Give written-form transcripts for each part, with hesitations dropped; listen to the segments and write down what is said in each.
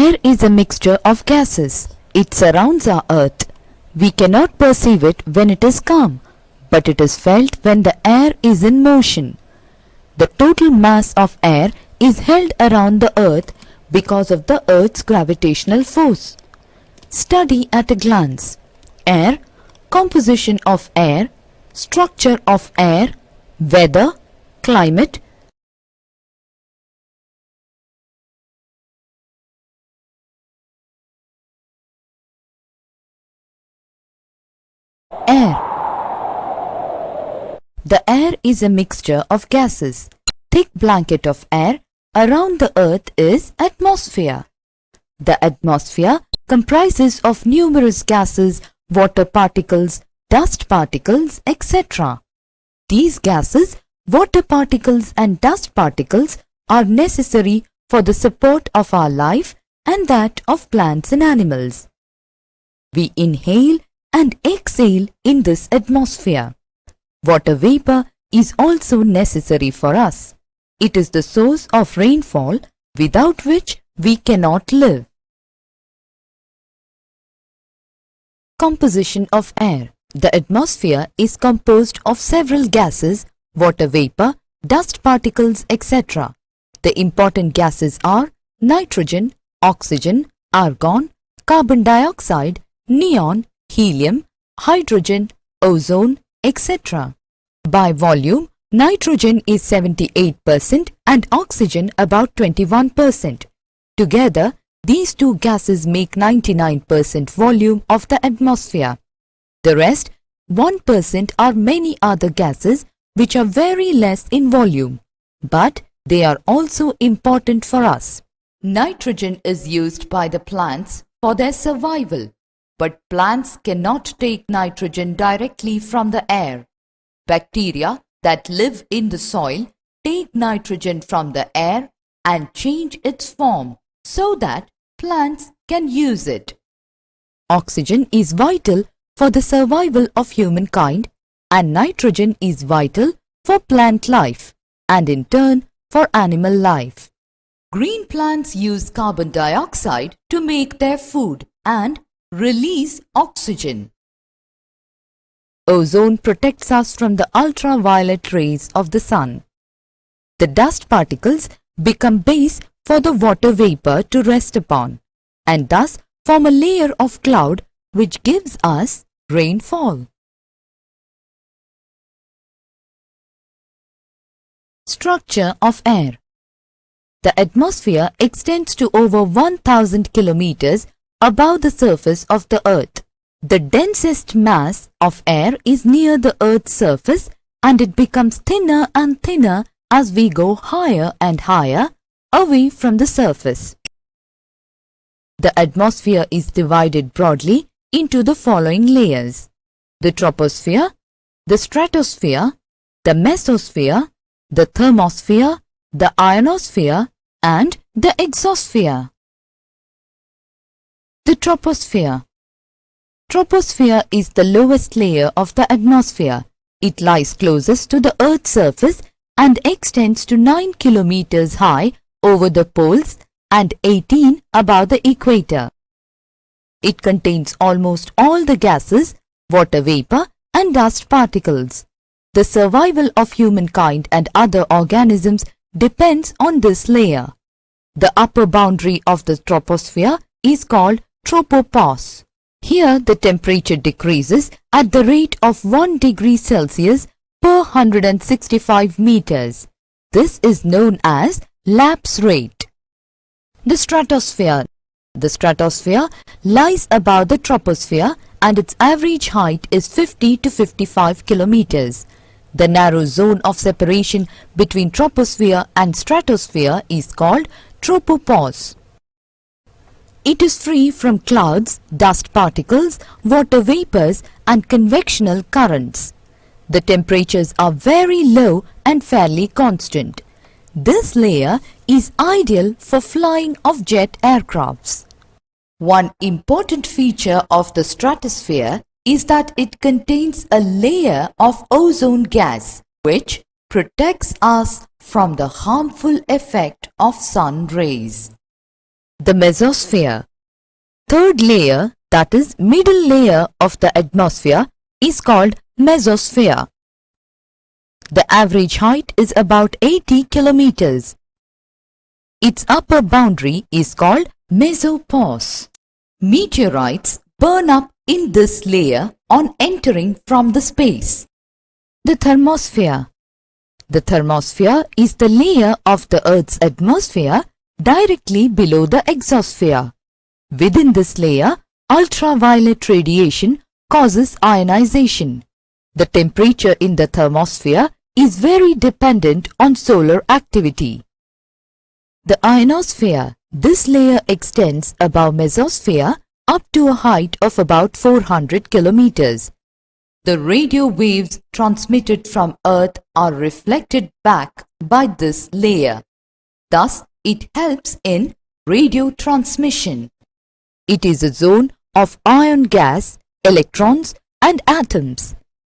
Air is a mixture of gases. It surrounds our earth. We cannot perceive it when it is calm, but it is felt when the air is in motion. The total mass of air is held around the earth because of the earth's gravitational force. Study at a glance. Air, composition of air, structure of air, weather, climate. Air. The air is a mixture of gases. Thick blanket of air around the earth is atmosphere. The atmosphere comprises of numerous gases, water particles, dust particles, etc. These gases, water particles and dust particles are necessary for the support of our life and that of plants and animals. We inhale and exhale in this atmosphere. Water vapor is also necessary for us. It is the source of rainfall without which we cannot live. Composition of air. The atmosphere is composed of several gases, water vapor, dust particles, etc. The important gases are nitrogen, oxygen, argon, carbon dioxide, neon, helium, hydrogen, ozone, etc. By volume, nitrogen is 78% and oxygen about 21%. Together, these two gases make 99% volume of the atmosphere. The rest, 1%, are many other gases which are very less in volume, but they are also important for us. Nitrogen is used by the plants for their survival. But plants cannot take nitrogen directly from the air. Bacteria that live in the soil take nitrogen from the air and change its form so that plants can use it. Oxygen is vital for the survival of humankind and nitrogen is vital for plant life and in turn for animal life. Green plants use carbon dioxide to make their food and release oxygen. Ozone protects us from the ultraviolet rays of the sun. The dust particles become base for the water vapor to rest upon and thus form a layer of cloud which gives us rainfall. Structure of air. The atmosphere extends to over 1,000 kilometers above the surface of the earth. The densest mass of air is near the earth's surface and it becomes thinner and thinner as we go higher and higher away from the surface. The atmosphere is divided broadly into the following layers: the troposphere, the stratosphere, the mesosphere, the thermosphere, the ionosphere, and the exosphere. The troposphere. Troposphere is the lowest layer of the atmosphere. It lies closest to the Earth's surface and extends to 9 kilometers high over the poles and 18 above the equator. It contains almost all the gases, water vapor, and dust particles. The survival of humankind and other organisms depends on this layer. The upper boundary of the troposphere is called tropopause. Here the temperature decreases at the rate of 1 degree Celsius per 165 meters. This is known as lapse rate. The stratosphere. The stratosphere lies above the troposphere and its average height is 50 to 55 kilometers. The narrow zone of separation between troposphere and stratosphere is called tropopause. It is free from clouds, dust particles, water vapors and convectional currents. The temperatures are very low and fairly constant. This layer is ideal for flying of jet aircrafts. One important feature of the stratosphere is that it contains a layer of ozone gas which protects us from the harmful effect of sun rays. The mesosphere. Third layer, that is middle layer of the atmosphere, is called mesosphere. The average height is about 80 kilometers. Its upper boundary is called mesopause. Meteorites burn up in this layer on entering from the space. The thermosphere. The thermosphere is the layer of the Earth's atmosphere directly below the exosphere. Within this layer, ultraviolet radiation causes ionization. The temperature in the thermosphere is very dependent on solar activity. The ionosphere. This layer extends above mesosphere up to a height of about 400 kilometers. The radio waves transmitted from Earth are reflected back by this layer. Thus, it helps in radio transmission. It is a zone of ion gas, electrons and atoms.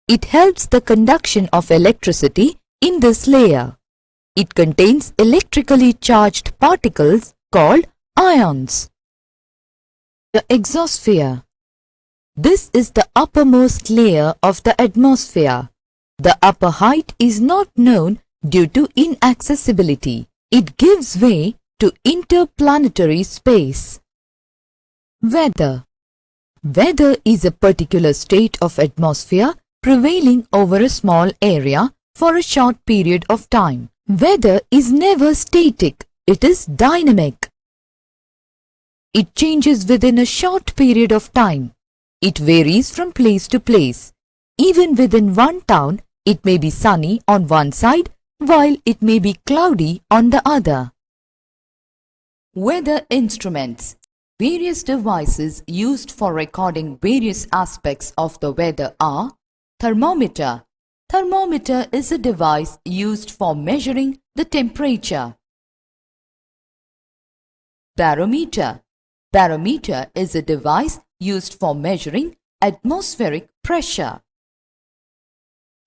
It helps the conduction of electricity in this layer. It contains electrically charged particles called ions. The exosphere. This is the uppermost layer of the atmosphere. The upper height is not known due to inaccessibility. It gives way to interplanetary space. Weather. Weather is a particular state of atmosphere prevailing over a small area for a short period of time. Weather is never static, it is dynamic. It changes within a short period of time. It varies from place to place. Even within one town, it may be sunny on one side while it may be cloudy on the other. Weather instruments. Various devices used for recording various aspects of the weather are thermometer. Thermometer is a device used for measuring the temperature. Barometer. Barometer is a device used for measuring atmospheric pressure.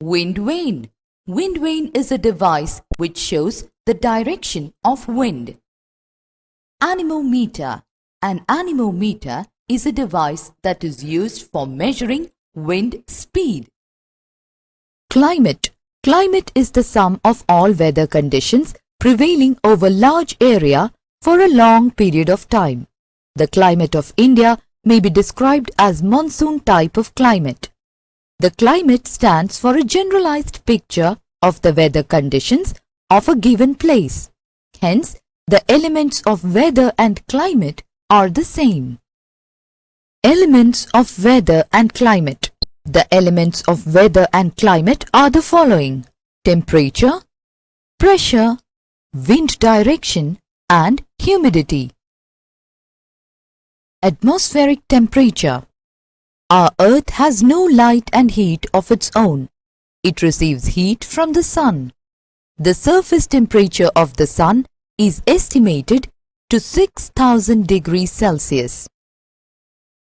Wind vane. Wind vane is a device which shows the direction of wind. Anemometer. An anemometer is a device that is used for measuring wind speed. Climate. Climate is the sum of all weather conditions prevailing over large area for a long period of time. The climate of India may be described as monsoon type of climate. The climate stands for a generalized picture of the weather conditions of a given place. Hence, the elements of weather and climate are the same. Elements of weather and climate. The elements of weather and climate are the following: temperature, pressure, wind direction and humidity. Atmospheric temperature. Our Earth has no light and heat of its own. It receives heat from the sun. The surface temperature of the sun is estimated to 6,000 degrees Celsius.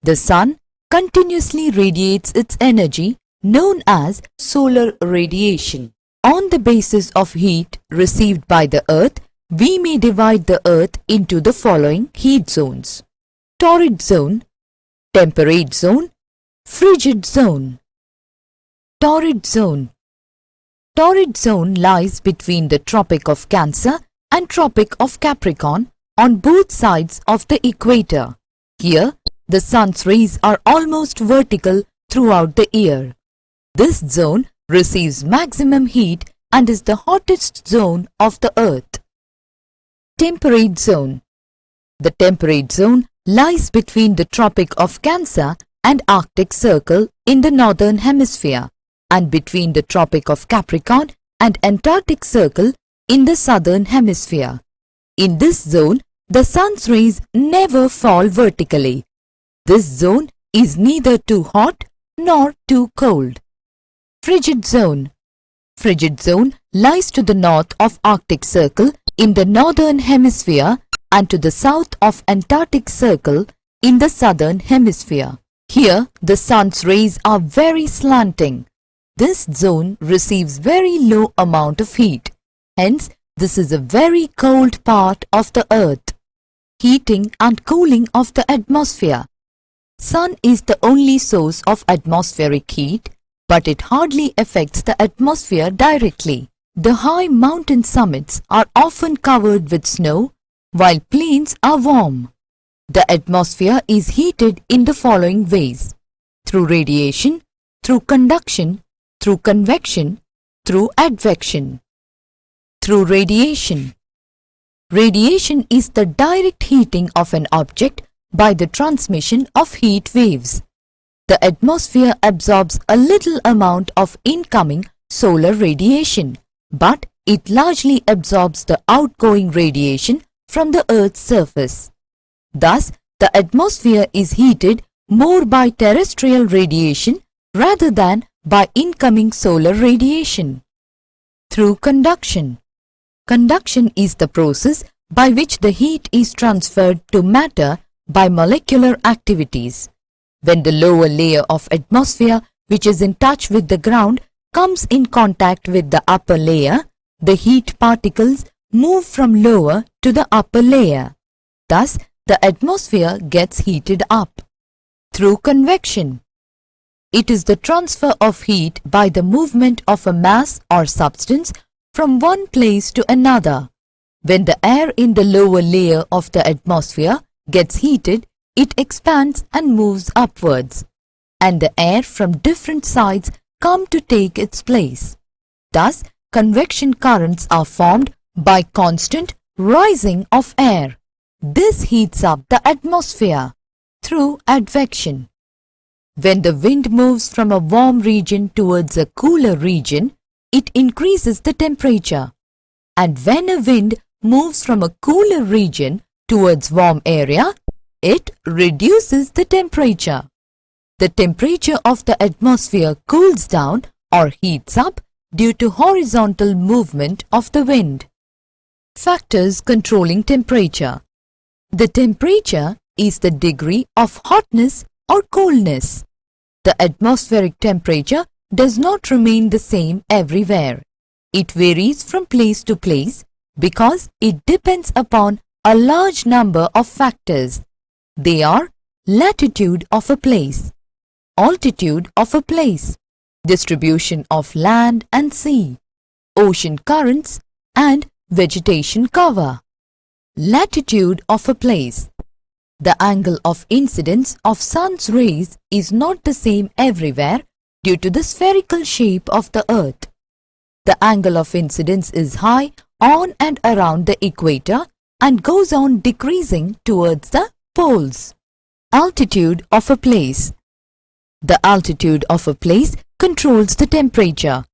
The sun continuously radiates its energy known as solar radiation. On the basis of heat received by the Earth, we may divide the Earth into the following heat zones: torrid zone, temperate zone, frigid zone. Torrid zone. Torrid zone lies between the Tropic of Cancer and Tropic of Capricorn on both sides of the equator. Here, the sun's rays are almost vertical throughout the year. This zone receives maximum heat and is the hottest zone of the Earth. Temperate zone. The temperate zone lies between the Tropic of Cancer and Arctic Circle in the northern hemisphere and between the Tropic of Capricorn and Antarctic Circle in the southern hemisphere. In this zone, the sun's rays never fall vertically. This zone is neither too hot nor too cold. Frigid zone. Frigid zone lies to the north of Arctic Circle in the northern hemisphere and to the south of Antarctic Circle in the southern hemisphere. Here, the sun's rays are very slanting. This zone receives very low amount of heat. Hence, this is a very cold part of the Earth. heating and cooling of the atmosphere. Sun is the only source of atmospheric heat, but it hardly affects the atmosphere directly. The high mountain summits are often covered with snow, while plains are warm. The atmosphere is heated in the following ways: through radiation, through conduction, through convection, through advection. Through radiation. Radiation is the direct heating of an object by the transmission of heat waves. The atmosphere absorbs a little amount of incoming solar radiation, but it largely absorbs the outgoing radiation from the Earth's surface. Thus, the atmosphere is heated more by terrestrial radiation rather than by incoming solar radiation. Through conduction. Conduction is the process by which the heat is transferred to matter by molecular activities. When the lower layer of atmosphere, which is in touch with the ground, comes in contact with the upper layer, the heat particles move from lower to the upper layer. Thus, the atmosphere gets heated up. Through convection. It is the transfer of heat by the movement of a mass or substance from one place to another. When the air in the lower layer of the atmosphere gets heated, it expands and moves upwards, and the air from different sides come to take its place. Thus, convection currents are formed by constant rising of air. This heats up the atmosphere. Through advection. When the wind moves from a warm region towards a cooler region, it increases the temperature. And when a wind moves from a cooler region towards warm area, it reduces the temperature. The temperature of the atmosphere cools down or heats up due to horizontal movement of the wind. Factors controlling temperature. The temperature is the degree of hotness or coldness. The atmospheric temperature does not remain the same everywhere. It varies from place to place because it depends upon a large number of factors. They are latitude of a place, altitude of a place, distribution of land and sea, ocean currents and vegetation cover. Latitude of a place. The angle of incidence of sun's rays is not the same everywhere due to the spherical shape of the earth. The angle of incidence is high on and around the equator and goes on decreasing towards the poles. Altitude of a place. The altitude of a place controls the temperature.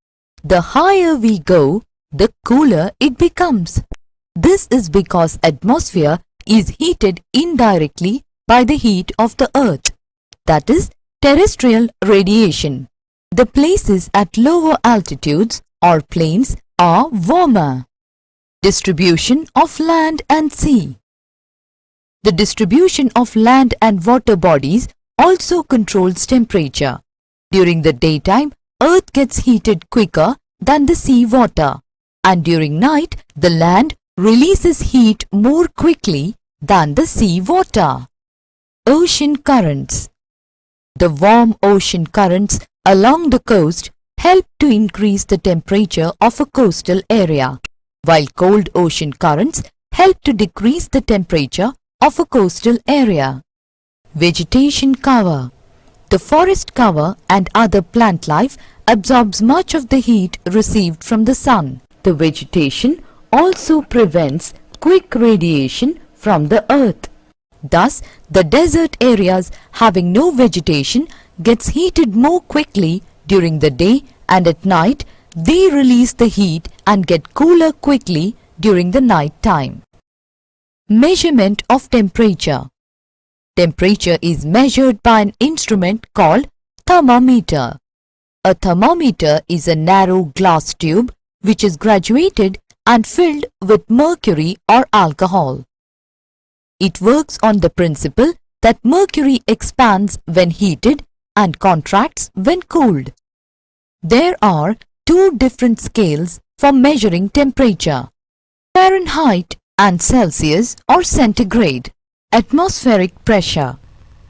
The higher we go, the cooler it becomes. This is because atmosphere is heated indirectly by the heat of the earth, that is, terrestrial radiation. The places at lower altitudes or plains are warmer. Distribution of land and sea. The distribution of land and water bodies also controls temperature. During the daytime, earth gets heated quicker than the sea water, and during night, the land releases heat more quickly than the sea water. Ocean currents. The warm ocean currents along the coast help to increase the temperature of a coastal area, while cold ocean currents help to decrease the temperature of a coastal area. Vegetation cover. The forest cover and other plant life absorbs much of the heat received from the sun. The vegetation also prevents quick radiation from the earth. Thus, the desert areas having no vegetation gets heated more quickly during the day, and at night they release the heat and get cooler quickly during the night time. Measurement of temperature. Temperature is measured by an instrument called thermometer. A thermometer is a narrow glass tube which is graduated and filled with mercury or alcohol. It works on the principle that mercury expands when heated and contracts when cooled. There are two different scales for measuring temperature: Fahrenheit and Celsius or centigrade. Atmospheric pressure.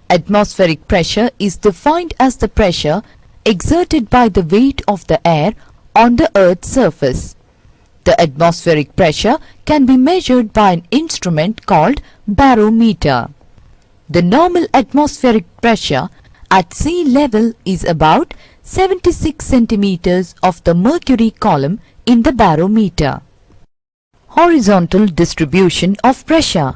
Atmospheric pressure is defined as the pressure exerted by the weight of the air on the Earth's surface. The atmospheric pressure can be measured by an instrument called barometer. The normal atmospheric pressure at sea level is about 76 centimeters of the mercury column in the barometer. Horizontal distribution of pressure.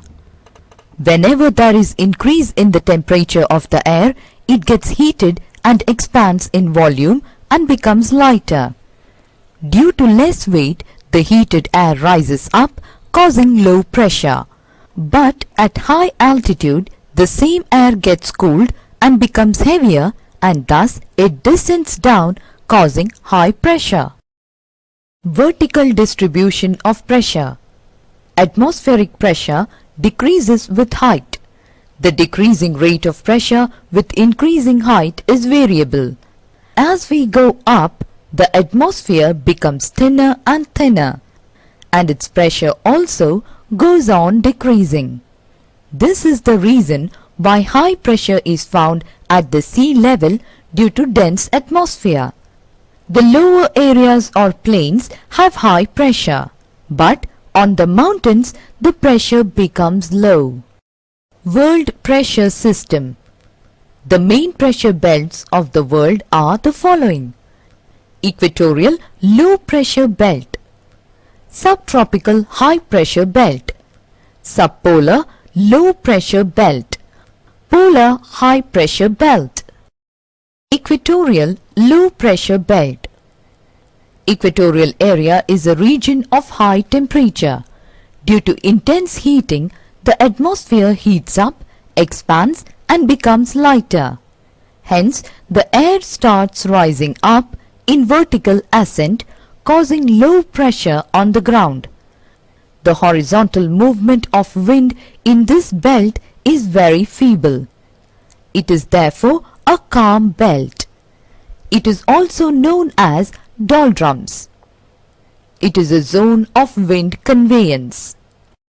Whenever there is increase in the temperature of the air, it gets heated and expands in volume and becomes lighter. Due to less weight, the heated air rises up, causing low pressure. But at high altitude, the same air gets cooled and becomes heavier, and thus it descends down, causing high pressure. Vertical distribution of pressure. Atmospheric pressure decreases with height. The decreasing rate of pressure with increasing height is variable. As we go up, the atmosphere becomes thinner and thinner, and its pressure also goes on decreasing. This is the reason why high pressure is found at the sea level due to dense atmosphere. The lower areas or plains have high pressure, but on the mountains the pressure becomes low. World pressure system. The main pressure belts of the world are the following: equatorial low pressure belt, subtropical high pressure belt, subpolar low pressure belt, polar high pressure belt. Equatorial low pressure belt. Equatorial area is a region of high temperature. Due to intense heating, the atmosphere heats up, expands and becomes lighter. Hence, the air starts rising up in vertical ascent, causing low pressure on the ground. The horizontal movement of wind in this belt is very feeble. It is therefore a calm belt. It is also known as doldrums. It is a zone of wind conveyance.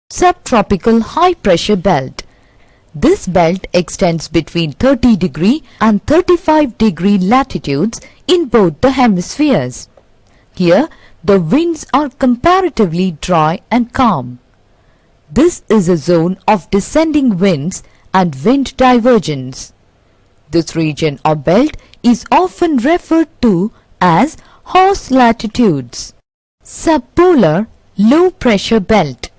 Subtropical high pressure belt. This belt extends between 30° and 35° latitudes in both the hemispheres. Here, the winds are comparatively dry and calm. This is a zone of descending winds and wind divergence. This region or belt is often referred to as horse latitudes. Subpolar low pressure belt.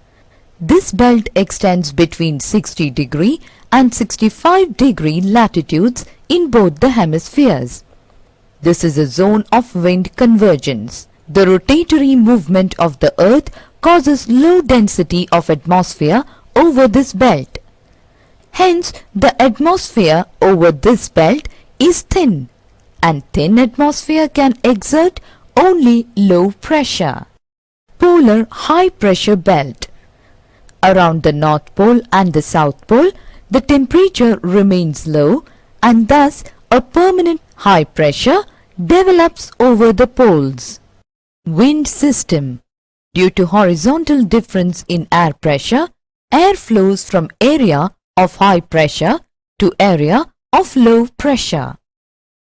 This belt extends between 60° and 65° latitudes in both the hemispheres. This is a zone of wind convergence. The rotatory movement of the earth causes low density of atmosphere over this belt. Hence, the atmosphere over this belt is thin, and thin atmosphere can exert only low pressure. Polar high pressure belt. Around the North Pole and the South Pole, the temperature remains low, and thus a permanent high pressure develops over the poles. Wind system. Due to horizontal difference in air pressure, air flows from area of high pressure to area of low pressure.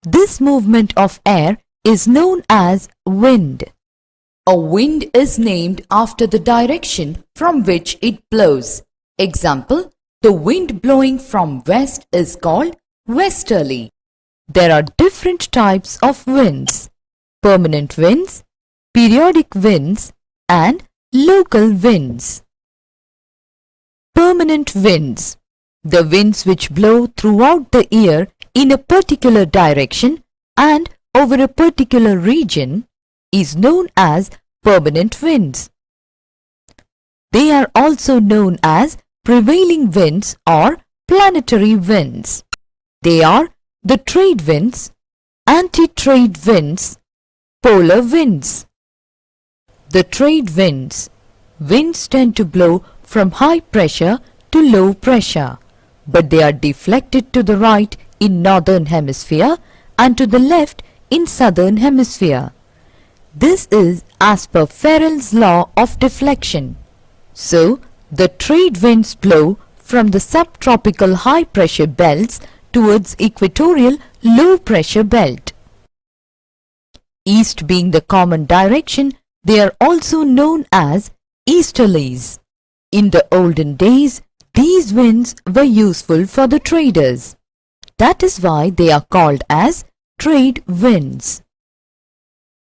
This movement of air is known as wind. A wind is named after the direction from which it blows. Example, the wind blowing from west is called westerly. There are different types of winds: permanent winds, periodic winds, and local winds. Permanent winds. The winds which blow throughout the year in a particular direction and over a particular region is known as permanent winds. They are also known as prevailing winds or planetary winds. They are the trade winds, anti-trade winds, polar winds. The trade winds. Winds tend to blow from high pressure to low pressure, but they are deflected to the right in northern hemisphere and to the left in southern hemisphere. This is as per Farrell's law of deflection. So, the trade winds blow from the subtropical high pressure belts towards equatorial low pressure belt. East being the common direction, they are also known as easterlies. In the olden days, these winds were useful for the traders. That is why they are called as trade winds.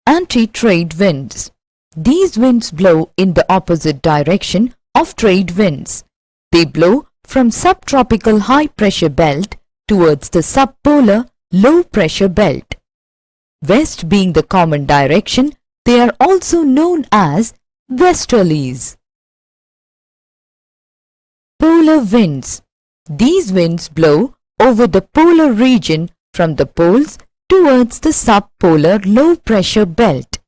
Anti-trade winds. These winds blow in the opposite direction of trade winds. They blow from subtropical high pressure belt towards the subpolar low pressure belt. West being the common direction, they are also known as westerlies. Polar winds. These winds blow over the polar region from the poles towards the subpolar low pressure belt.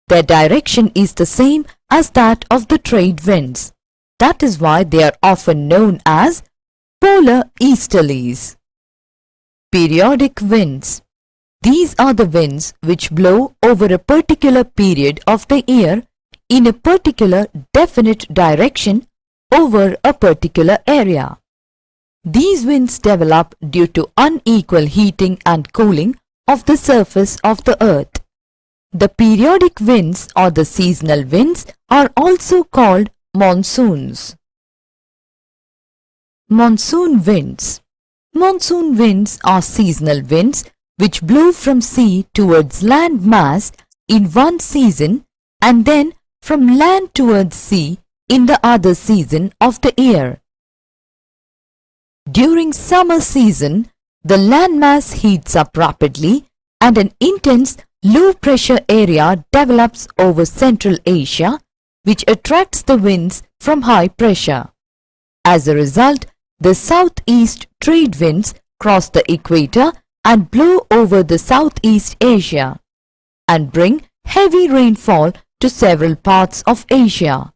Their direction is the same as that of the trade winds. That is why they are often known as polar easterlies. Periodic winds. These are the winds which blow over a particular period of the year in a particular definite direction over a particular area. These winds develop due to unequal heating and cooling of the surface of the earth. The periodic winds or the seasonal winds are also called monsoons. Monsoon winds. Monsoon winds are seasonal winds which blow from sea towards land mass in one season and then from land towards sea in the other season of the year. During summer season, the landmass heats up rapidly and an intense low-pressure area develops over Central Asia, which attracts the winds from high pressure. As a result, the southeast trade winds cross the equator and blow over the Southeast Asia and bring heavy rainfall to several parts of Asia.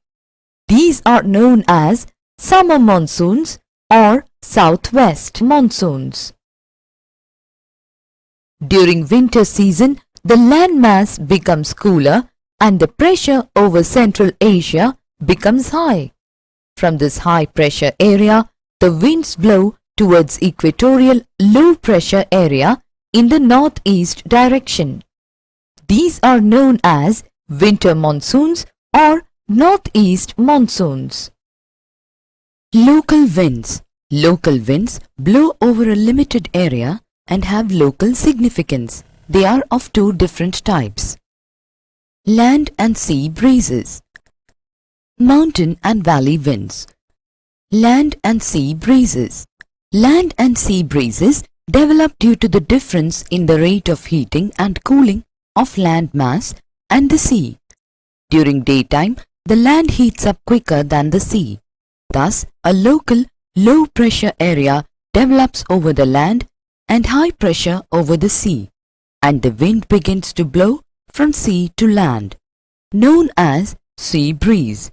These are known as summer monsoons or southwest monsoons. During winter season, the landmass becomes cooler and the pressure over Central Asia becomes high. From this high pressure area, the winds blow towards equatorial low pressure area in the northeast direction. These are known as winter monsoons or northeast monsoons. Local winds. Local winds blow over a limited area and have local significance. They are of two different types. Land and sea breezes. Mountain and valley winds. Land and sea breezes. Land and sea breezes develop due to the difference in the rate of heating and cooling of land mass and the sea. During daytime, the land heats up quicker than the sea. Thus, a local low pressure area develops over the land and high pressure over the sea, and the wind begins to blow from sea to land, known as sea breeze.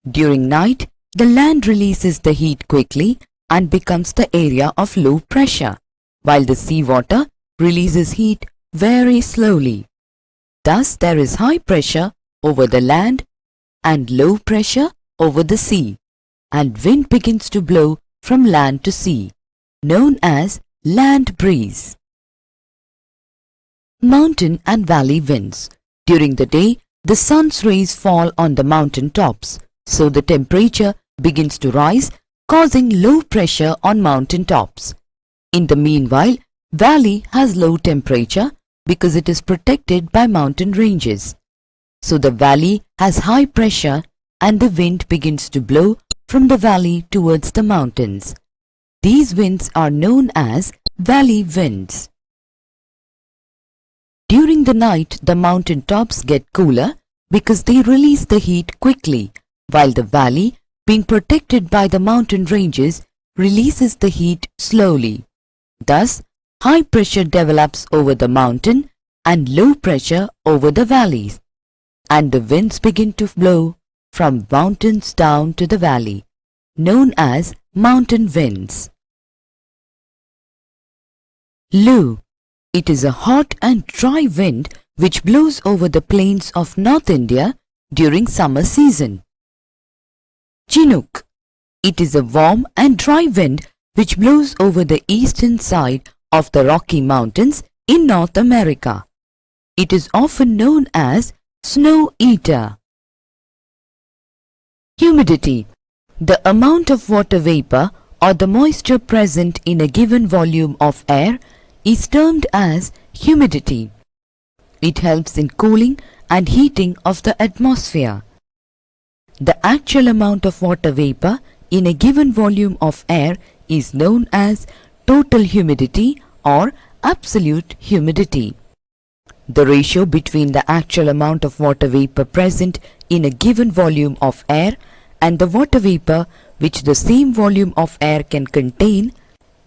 During night, the land releases the heat quickly and becomes the area of low pressure, while the seawater releases heat very slowly. Thus, there is high pressure over the land and low pressure over the sea, and wind begins to blow from land to sea, known as land breeze. Mountain and valley winds. During the day, the sun's rays fall on the mountain tops, so the temperature begins to rise, causing low pressure on mountain tops. In the meanwhile, valley has low temperature because it is protected by mountain ranges. So the valley has high pressure and the wind begins to blow from the valley towards the mountains. These winds are known as valley winds. During the night, the mountain tops get cooler because they release the heat quickly, while the valley, being protected by the mountain ranges, releases the heat slowly. Thus, high pressure develops over the mountain and low pressure over the valleys, and the winds begin to blow from mountains down to the valley, known as mountain winds. Lu. It is a hot and dry wind which blows over the plains of North India during summer season. Chinook. It is a warm and dry wind which blows over the eastern side of the Rocky Mountains in North America. It is often known as snow eater. Humidity. The amount of water vapor or the moisture present in a given volume of air is termed as humidity. It helps in cooling and heating of the atmosphere. The actual amount of water vapor in a given volume of air is known as total humidity or absolute humidity. The ratio between the actual amount of water vapor present in a given volume of air and the water vapor which the same volume of air can contain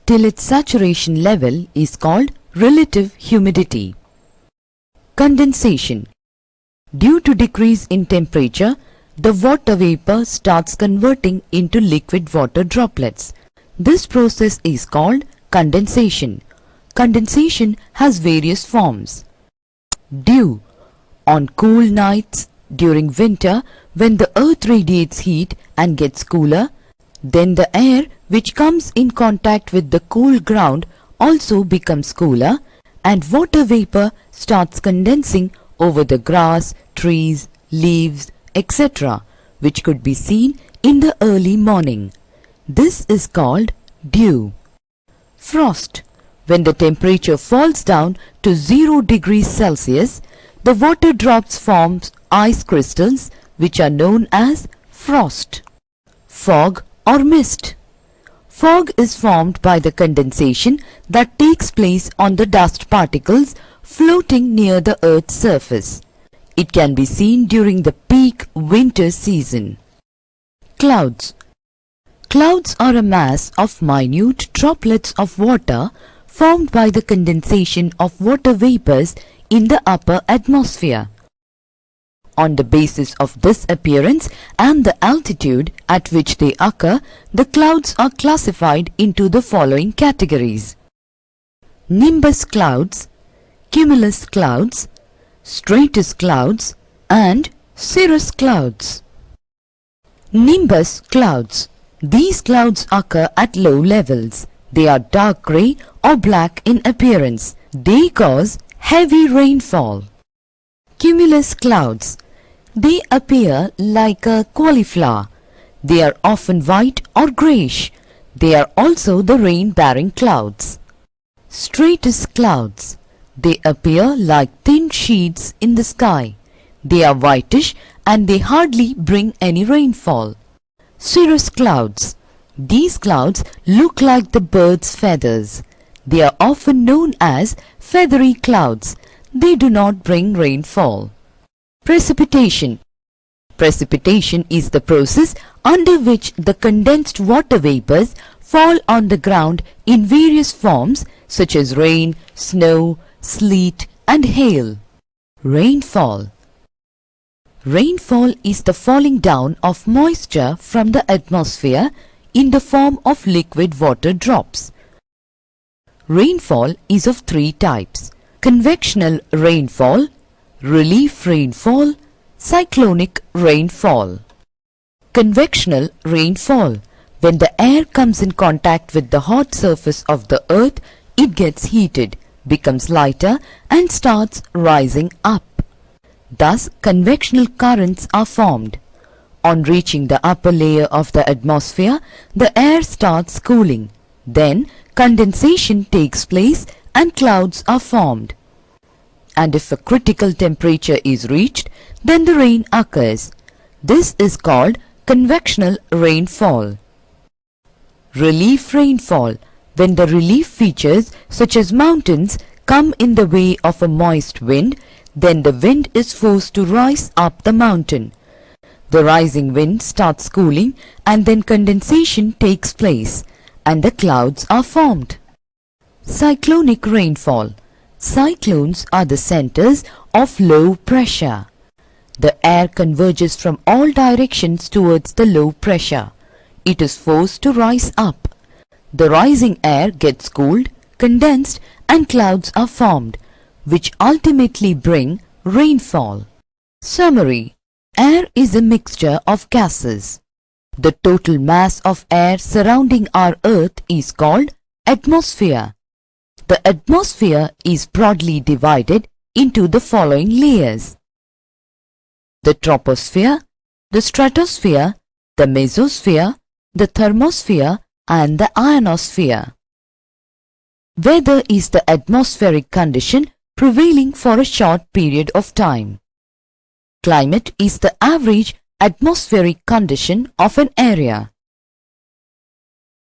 till its saturation level is called relative humidity. Condensation. Due to decrease in temperature, the water vapor starts converting into liquid water droplets. This process is called condensation. Condensation has various forms. Dew. On cool nights during winter, when the earth radiates heat and gets cooler, then the air which comes in contact with the cool ground also becomes cooler and water vapor starts condensing over the grass, trees, leaves, etc., which could be seen in the early morning. This is called dew. Frost. When the temperature falls down to 0 degrees Celsius, the water drops form ice crystals which are known as frost. Fog or mist. Fog is formed by the condensation that takes place on the dust particles floating near the Earth's surface. It can be seen during the peak winter season. Clouds. Clouds are a mass of minute droplets of water formed by the condensation of water vapors in the upper atmosphere. On the basis of this appearance and the altitude at which they occur, the clouds are classified into the following categories: nimbus clouds, cumulus clouds, stratus clouds, and cirrus clouds. Nimbus clouds. These clouds occur at low levels. They are dark grey or black in appearance. They cause heavy rainfall. Cumulus clouds. They appear like a cauliflower. They are often white or greyish. They are also the rain-bearing clouds. Stratus clouds. They appear like thin sheets in the sky. They are whitish and they hardly bring any rainfall. Cirrus clouds. These clouds look like the bird's feathers. They are often known as feathery clouds. They do not bring rainfall. Precipitation. Precipitation is the process under which the condensed water vapors fall on the ground in various forms such as rain, snow, sleet, and hail. Rainfall. Rainfall is the falling down of moisture from the atmosphere in the form of liquid water drops. Rainfall is of three types: convectional rainfall, relief rainfall, cyclonic rainfall. Convectional rainfall. When the air comes in contact with the hot surface of the earth, it gets heated, becomes lighter, and starts rising up. Thus, convectional currents are formed. On reaching the upper layer of the atmosphere, the air starts cooling. Then, condensation takes place and clouds are formed. And if a critical temperature is reached, then the rain occurs. This is called convectional rainfall. Relief rainfall. When the relief features such as mountains come in the way of a moist wind, then the wind is forced to rise up the mountain. The rising wind starts cooling and then condensation takes place and the clouds are formed. Cyclonic rainfall. Cyclones are the centers of low pressure. The air converges from all directions towards the low pressure. It is forced to rise up. The rising air gets cooled, condensed, and clouds are formed, which ultimately bring rainfall. Summary. Air is a mixture of gases. The total mass of air surrounding our Earth is called atmosphere. The atmosphere is broadly divided into the following layers: the troposphere, the stratosphere, the mesosphere, the thermosphere, and the ionosphere. Weather is the atmospheric condition prevailing for a short period of time. Climate is the average atmospheric condition of an area.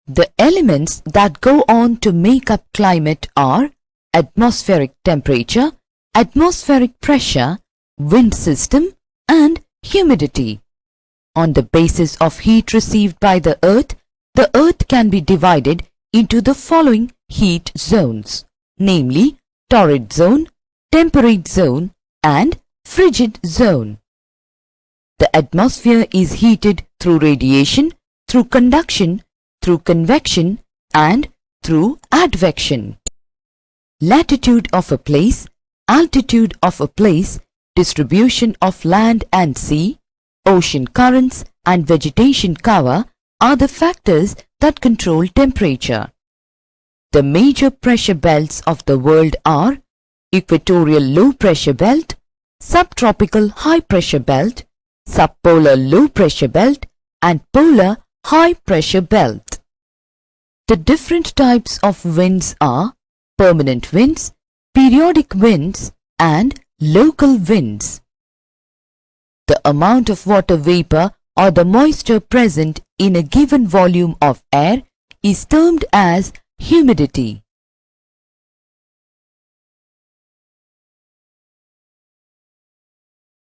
The elements that go on to make up climate are atmospheric temperature, atmospheric pressure, wind system, and humidity. On the basis of heat received by the Earth can be divided into the following heat zones, namely torrid zone, temperate zone, and frigid zone. The atmosphere is heated through radiation, through conduction, through convection, and through advection. Latitude of a place, altitude of a place, distribution of land and sea, ocean currents, and vegetation cover are the factors that control temperature. The major pressure belts of the world are equatorial low pressure belt, subtropical high pressure belt, subpolar low pressure belt, and polar high pressure belt. The different types of winds are permanent winds, periodic winds, and local winds. The amount of water vapor or the moisture present in a given volume of air is termed as humidity.